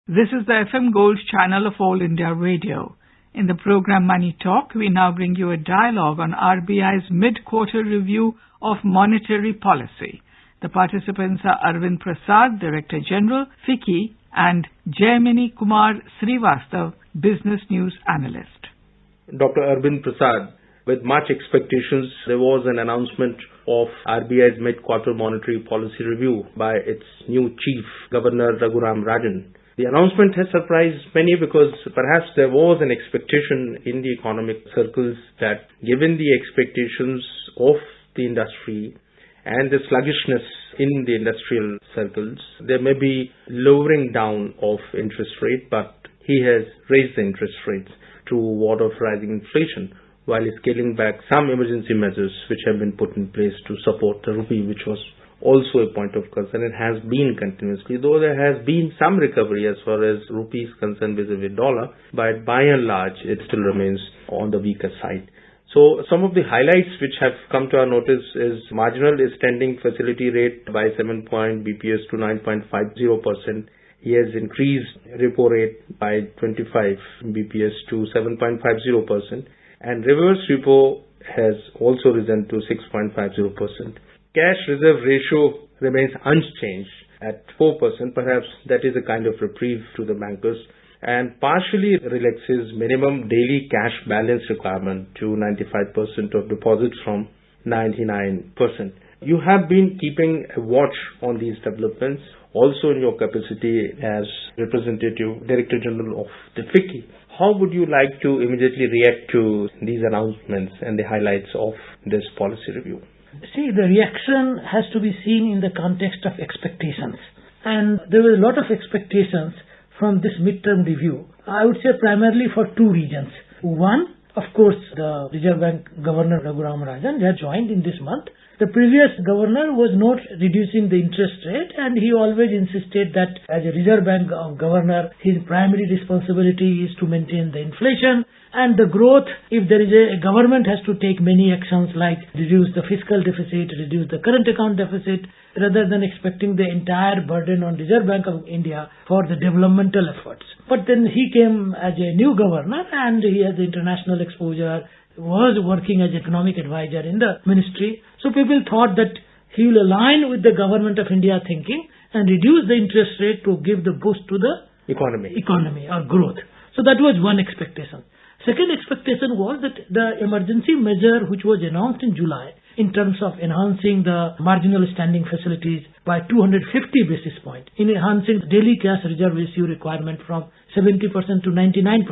This is the FM Gold channel of All India Radio. In the program Money Talk, we now bring you a dialogue on RBI's mid-quarter review of monetary policy. The participants are Arvind Prasad, Director General, FICCI, and Jaimini Kumar Srivastav, Business News Analyst. Dr. Arvind Prasad, with much expectations, there was an announcement of RBI's mid-quarter monetary policy review by its new Chief Governor Raghuram Rajan. The announcement has surprised many because perhaps there was an expectation in the economic circles that given the expectations of the industry and the sluggishness in the industrial circles, there may be lowering down of interest rate, but he has raised the interest rates to ward off rising inflation while scaling back some emergency measures which have been put in place to support the rupee, which was also a point of concern. It has been continuously, though there has been some recovery as far as rupee is concerned vis-a-vis dollar, but by and large it still remains on the weaker side. So some of the highlights which have come to our notice is marginal standing facility rate by 7 BPS to 9.50%. He has increased repo rate by 25 BPS to 7.50%, and reverse repo has also risen to 6.50%. Cash reserve ratio remains unchanged at 4%. Perhaps that is a kind of reprieve to the bankers, and partially relaxes minimum daily cash balance requirement to 95% of deposits from 99%. You have been keeping a watch on these developments also in your capacity as Representative Director General of the FICCI. How would you like to immediately react to these announcements and the highlights of this policy review? See, the reaction has to be seen in the context of expectations. And there were a lot of expectations from this midterm review. I would say primarily for two reasons. One, of course, the Reserve Bank Governor Raghuram Rajan has joined in this month. The previous governor was not reducing the interest rate, and he always insisted that as a Reserve Bank governor, his primary responsibility is to maintain the inflation and the growth. If there is a government has to take many actions like reduce the fiscal deficit, reduce the current account deficit, rather than expecting the entire burden on Reserve Bank of India for the developmental efforts. But then he came as a new governor and he has international exposure, was working as economic advisor in the ministry. So people thought that he will align with the government of India thinking and reduce the interest rate to give the boost to the economy or growth. So that was one expectation. Second expectation was that the emergency measure which was announced in July in terms of enhancing the marginal standing facilities by 250 basis points, in enhancing the daily cash reserve ratio requirement from 70% to 99%.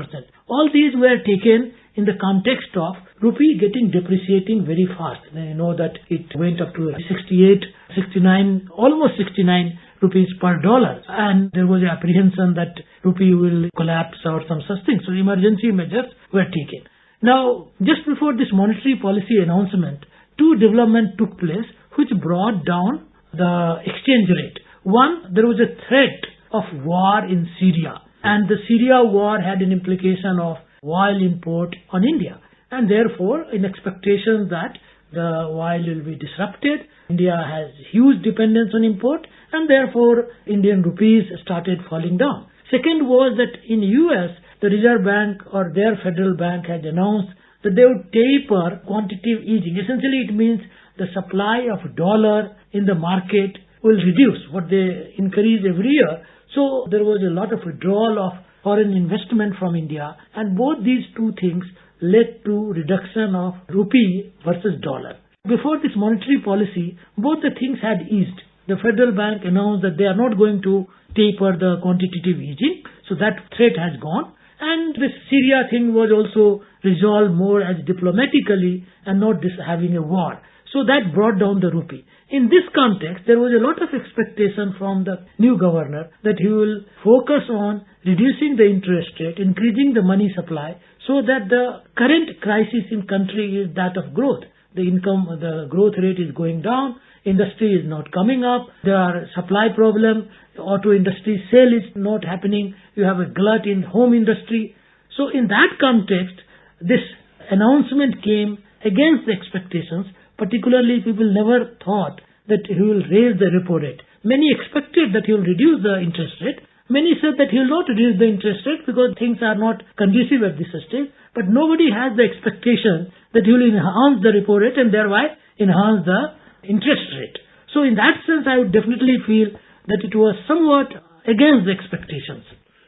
All these were taken in the context of rupee depreciating very fast. You know that it went up to 68, 69, almost 69 rupees per dollar, and there was apprehension that rupee will collapse or some such thing. So emergency measures were taken. Now, just before this monetary policy announcement, two developments took place which brought down the exchange rate. One, there was a threat of war in Syria, and the Syria war had an implication of oil import on India, and therefore in expectation that the oil will be disrupted, India has huge dependence on import, and therefore Indian rupees started falling down. Second was that in US, the Reserve Bank or their federal bank had announced that they would taper quantitative easing. Essentially it means the supply of dollar in the market will reduce what they increase every year. So there was a lot of withdrawal of foreign investment from India, and both these two things led to reduction of rupee versus dollar. Before this monetary policy, both the things had eased. The federal bank announced that they are not going to taper the quantitative easing, so that threat has gone. And this Syria thing was also resolved more as diplomatically and not having a war. So that brought down the rupee. In this context, there was a lot of expectation from the new governor that he will focus on reducing the interest rate, increasing the money supply, so that the current crisis in country is that of growth. The growth rate is going down, industry is not coming up, there are supply problems, auto industry sale is not happening, you have a glut in home industry. So in that context, this announcement came against the expectations. Particularly, people never thought that he will raise the repo rate. Many expected that he will reduce the interest rate, Many said that he will not reduce the interest rate because things are not conducive at this stage. But nobody has the expectation that he will enhance the repo rate and thereby enhance the interest rate. So in that sense, I would definitely feel that it was somewhat against the expectations.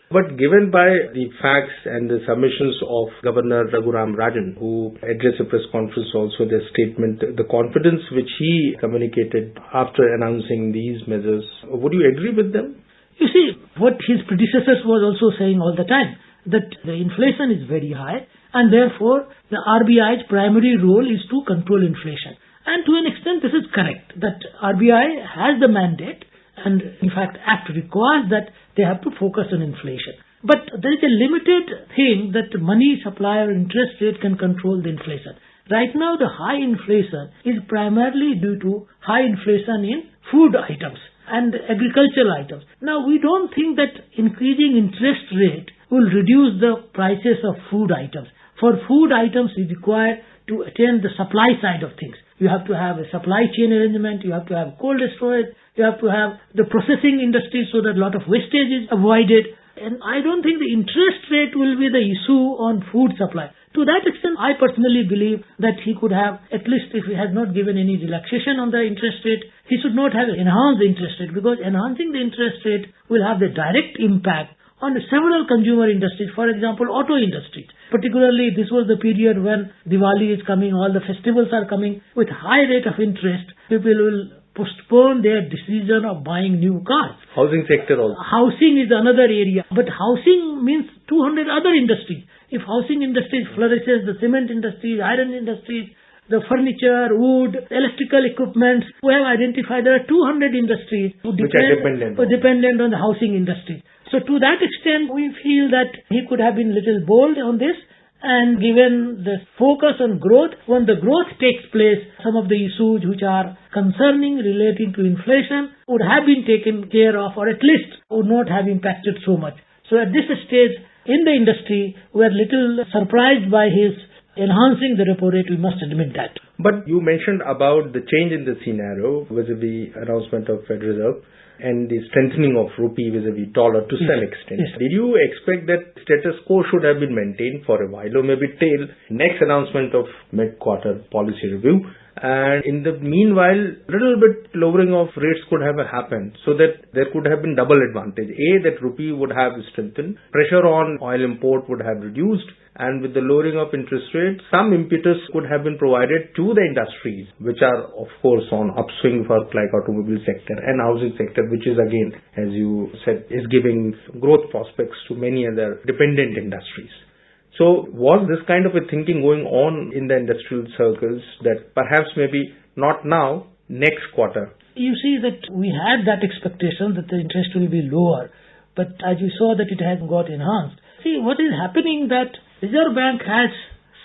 But given by the facts and the submissions of Governor Raghuram Rajan, who addressed a press conference also, their statement, the confidence which he communicated after announcing these measures, would you agree with them? You see, what his predecessors was also saying all the time, that the inflation is very high and therefore the RBI's primary role is to control inflation. And to an extent this is correct, that RBI has the mandate and in fact Act requires that they have to focus on inflation. But there is a limited thing that money supply or interest rate can control the inflation. Right now the high inflation is primarily due to high inflation in food items and agricultural items. Now we don't think that increasing interest rate will reduce the prices of food items. For food items it is required to attain the supply side of things. You have to have a supply chain arrangement, you have to have cold storage, you have to have the processing industry so that a lot of wastage is avoided. And I don't think the interest rate will be the issue on food supply. To that extent, I personally believe that he could have, at least if he has not given any relaxation on the interest rate, he should not have enhanced the interest rate, because enhancing the interest rate will have the direct impact on several consumer industries, for example, auto industries. Particularly, this was the period when Diwali is coming, all the festivals are coming. With high rate of interest, people will postpone their decision of buying new cars. Housing sector also. Housing is another area. But housing means 200 other industries. If housing industry flourishes, the cement industry, iron industries, the furniture, wood, electrical equipment, we have identified there are 200 industries which are dependent on the housing industry. So to that extent, we feel that he could have been little bold on this, and given the focus on growth, when the growth takes place, some of the issues which are concerning relating to inflation would have been taken care of, or at least would not have impacted so much. So at this stage in the industry, we are little surprised by his enhancing the repo rate, we must admit that. But you mentioned about the change in the scenario vis-a-vis announcement of Federal Reserve and the strengthening of rupee vis-a-vis dollar to some extent. Yes. Did you expect that status quo should have been maintained for a while, or maybe till next announcement of mid-quarter policy review? And in the meanwhile, little bit lowering of rates could have happened, so that there could have been double advantage. A, that rupee would have strengthened, pressure on oil import would have reduced, and with the lowering of interest rates, some impetus could have been provided to the industries, which are of course on upswing for like automobile sector and housing sector, which is again, as you said, is giving growth prospects to many other dependent industries. So was this kind of a thinking going on in the industrial circles that perhaps maybe not now, next quarter? You see that we had that expectation that the interest will be lower, but as you saw that it has got enhanced. See, what is happening that Reserve Bank has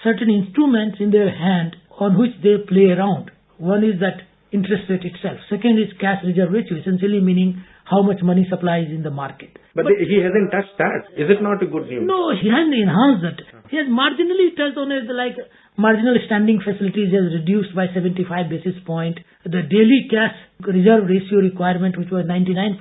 certain instruments in their hand on which they play around. One is that interest rate itself. Second is cash reserve ratio, essentially meaning how much money supply is in the market. But he hasn't touched that. Is it not a good news? No, he hasn't enhanced that. He has marginally touched on it, like marginal standing facilities has reduced by 75 basis point. The daily cash reserve ratio requirement, which was 99%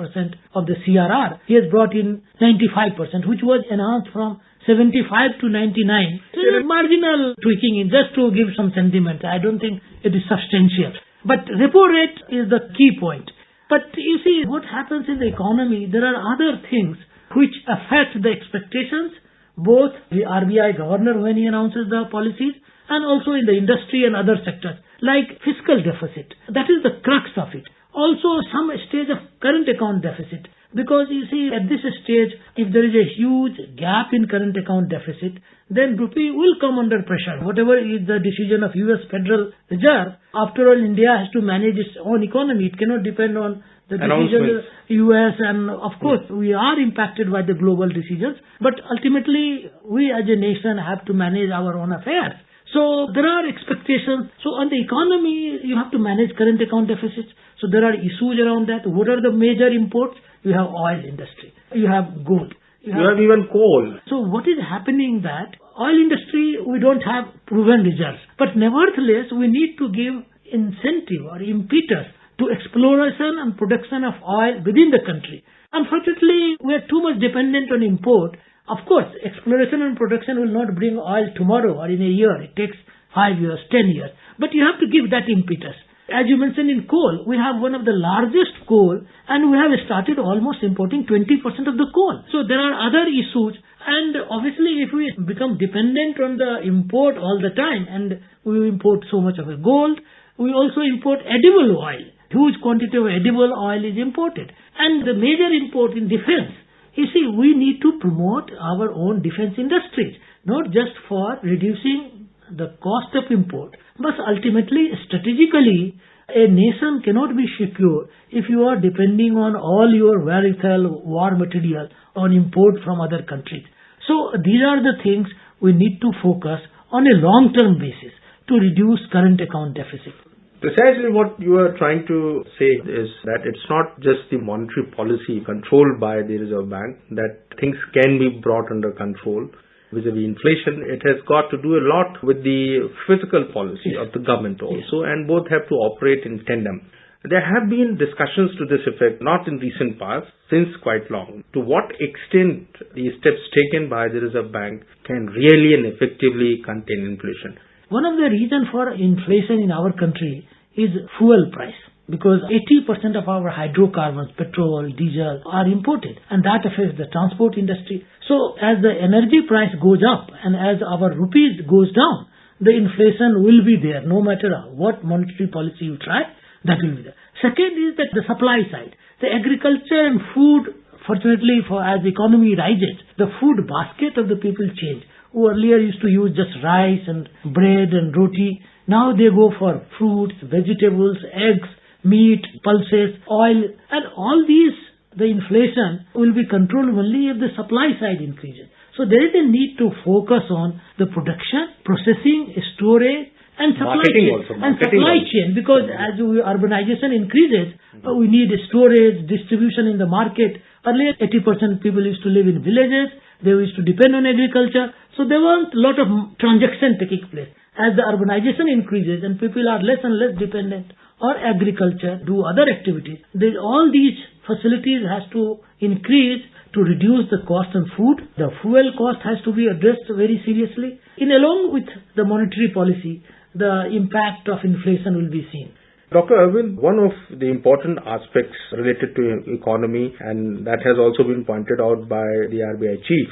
of the CRR, he has brought in 95%, which was enhanced from 75 to 99. So there is marginal tweaking in just to give some sentiment. I don't think it is substantial. But repo rate is the key point. But you see, what happens in the economy, there are other things which affect the expectations, both the RBI governor when he announces the policies, and also in the industry and other sectors, like fiscal deficit. That is the crux of it. Also some stage of current account deficit. Because you see, at this stage, if there is a huge gap in current account deficit, then rupee will come under pressure. Whatever is the decision of US Federal Reserve, after all, India has to manage its own economy. It cannot depend on the decisions of US, and of course, we are impacted by the global decisions. But ultimately, we as a nation have to manage our own affairs. So there are expectations. So on the economy, you have to manage current account deficits. So there are issues around that. What are the major imports? You have oil industry. You have gold. You have even coal. So what is happening that oil industry, we don't have proven results. But nevertheless, we need to give incentive or impetus to exploration and production of oil within the country. Unfortunately, we are too much dependent on import. Of course, exploration and production will not bring oil tomorrow or in a year. It takes 5 years, 10 years. But you have to give that impetus. As you mentioned in coal, we have one of the largest coal and we have started almost importing 20% of the coal. So there are other issues, and obviously if we become dependent on the import all the time, and we import so much of a gold, we also import edible oil. Huge quantity of edible oil is imported. And the major import in defense, you see, we need to promote our own defense industries, not just for reducing the cost of import, but ultimately, strategically, a nation cannot be secure if you are depending on all your wherewithal, war material on import from other countries. So these are the things we need to focus on a long-term basis to reduce current account deficit. Precisely what you are trying to say is that it's not just the monetary policy controlled by the Reserve Bank, that things can be brought under control. Vis-a-vis inflation, it has got to do a lot with the fiscal policy of the government also, and both have to operate in tandem. There have been discussions to this effect, not in recent past, since quite long. To what extent the steps taken by the Reserve Bank can really and effectively contain inflation? One of the reasons for inflation in our country is fuel price, because 80% of our hydrocarbons, petrol, diesel, are imported, and that affects the transport industry. So as the energy price goes up and as our rupees goes down, the inflation will be there no matter what monetary policy you try, that will be there. Second is that the supply side. The agriculture and food, fortunately, as the economy rises, the food basket of the people change. Who earlier used to use just rice and bread and roti, now they go for fruits, vegetables, eggs, meat, pulses, oil, and all these, the inflation will be controlled only if the supply side increases. So there is a need to focus on the production, processing, storage, and supply chain. Because as urbanization increases, we need storage, distribution in the market. Earlier, 80% people used to live in villages. They used to depend on agriculture. So there was a lot of transaction taking place. As the urbanization increases and people are less and less dependent on agriculture, do other activities, all these facilities has to increase to reduce the cost on food. The fuel cost has to be addressed very seriously. Along with the monetary policy, the impact of inflation will be seen. Dr. Arvind, one of the important aspects related to economy, and that has also been pointed out by the RBI chief,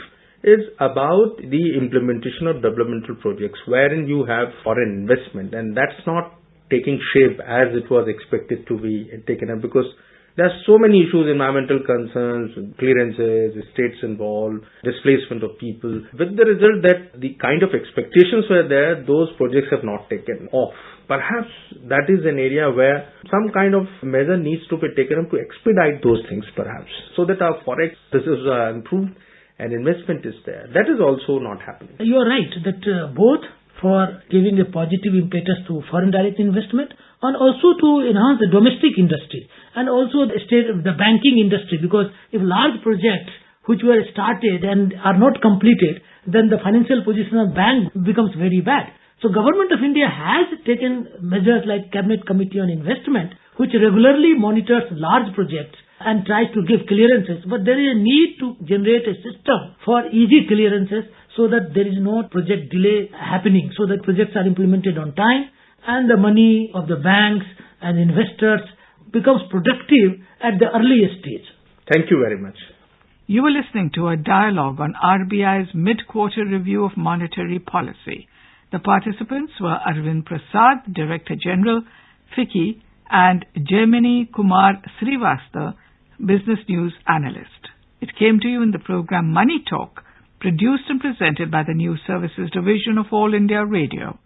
is about the implementation of developmental projects wherein you have foreign investment, and that's not taking shape as it was expected to be taken up, because there are so many issues, environmental concerns, clearances, states involved, displacement of people, with the result that the kind of expectations were there, those projects have not taken off. Perhaps that is an area where some kind of measure needs to be taken up to expedite those things, perhaps, so that our forex reserves are improved and investment is there. That is also not happening. You are right that both for giving a positive impetus to foreign direct investment and also to enhance the domestic industry and also the banking industry, because if large projects which were started and are not completed, then the financial position of bank becomes very bad. So Government of India has taken measures like Cabinet Committee on Investment, which regularly monitors large projects and tries to give clearances. But there is a need to generate a system for easy clearances so that there is no project delay happening, so that projects are implemented on time and the money of the banks and investors becomes productive at the earliest stage. Thank you very much. You were listening to a dialogue on RBI's mid-quarter review of monetary policy. The participants were Arvind Prasad, Director General, FICCI, and Jaimini Kumar Srivastava, Business News Analyst. It came to you in the program Money Talk, produced and presented by the News Services Division of All India Radio.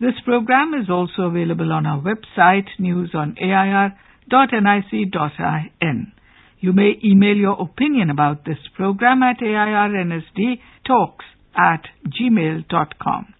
This program is also available on our website, newsonair.nic.in. You may email your opinion about this program at airnsdtalks@gmail.com.